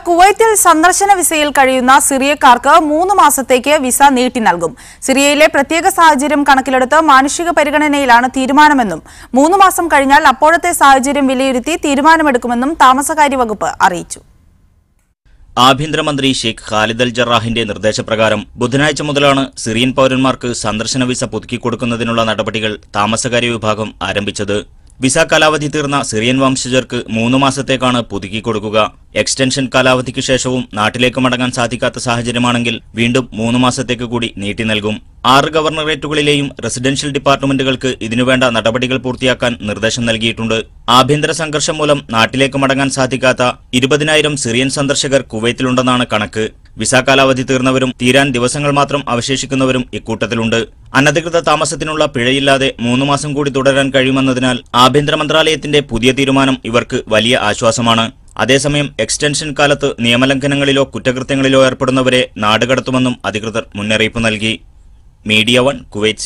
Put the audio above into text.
കുവൈത്തിൽ സന്ദർശന വിസയിൽ കഴിയുന്ന സിറിയക്കാർക്ക് 3 മാസത്തേക്ക് വിസ നീട്ടി നൽകും. സിറിയയിലെ പ്രത്യേക സാഹചര്യം കണക്കിലെടുത്ത് മാനുഷിക പരിഗണനയിലാണ് തീരുമാനമെന്നും 3 മാസം കഴിഞ്ഞാൽ അപ്പോഴത്തെ സാഹചര്യം വിലയിരുത്തി തീരുമാനമെടുക്കുമെന്നും താമസകാര്യ വകുപ്പ് അറിയിച്ചു. ആഭ്യന്തരമന്ത്രി ഷെയ്ഖ് ഖാലിദ് അൽ ജറാഹിന്റെ നിർദ്ദേശപ്രകാരം ബുധനാഴ്ച മുതലാണ് സിറിയൻ പൌരന്മാർക്ക് സന്ദർശന വിസ പുതുക്കിക്കൊടുക്കുന്നതിനുള്ള നടപടികൾ താമസകാര്യ വിഭാഗം ആരംഭിച്ചത്. വിസ കാലാവധി തീർന്ന സിറിയൻ വംശജർക്ക് 3 മാസത്തേക്കാണ് പുതുക്കിക്കൊടുക്കുക. എക്സ്റ്റൻഷൻ കാലാവധിക്ക് ശേഷവും നാട്ടിലേക്ക് മടങ്ങാൻ സാധിക്കാത്ത സാഹചര്യമാണെങ്കിൽ വീണ്ടും 3 മാസത്തേക്ക് കൂടി നീട്ടി നൽകും. 6 ഗവർണറേറ്റുകളിലെയും റെസിഡൻഷ്യൽ ഡിപ്പാർട്ട്മെന്റുകൾക്ക് ഇതിനുവേണ്ട നടപടികൾ പൂർത്തിയാക്കാൻ നിർദ്ദേശം നൽകിയിട്ടുണ്ട്. ആഭ്യന്തര സംഘർഷം മൂലം നാട്ടിലേക്ക് മടങ്ങാൻ സാധിക്കാത്ത 20,000 സിറിയൻ സന്ദർശകർ കുവൈത്തിലുണ്ടെന്നാണ് കണക്ക്. വിസ കാലാവധി തീർന്നവരും തീരാൻ ദിവസങ്ങൾ മാത്രം അവശേഷിക്കുന്നവരും ഇക്കൂട്ടത്തിലുണ്ട്. അനധികൃത താമസത്തിനുള്ള പിഴയില്ലാതെ 3 മാസം കൂടി തുടരാൻ കഴിയുമെന്നതിനാൽ ആഭ്യന്തര മന്ത്രാലയത്തിന്റെ പുതിയ തീരുമാനം ഇവർക്ക് വലിയ ആശ്വാസമാണ്. അതേസമയം എക്സ്റ്റൻഷൻ കാലത്ത് നിയമലംഘനങ്ങളിലോ കുറ്റകൃത്യങ്ങളിലോ ഏർപ്പെടുന്നവരെ നാടുകടത്തുമെന്നും അധികൃതർ മുന്നറിയിപ്പ് നൽകി. Media 1 Kuwait.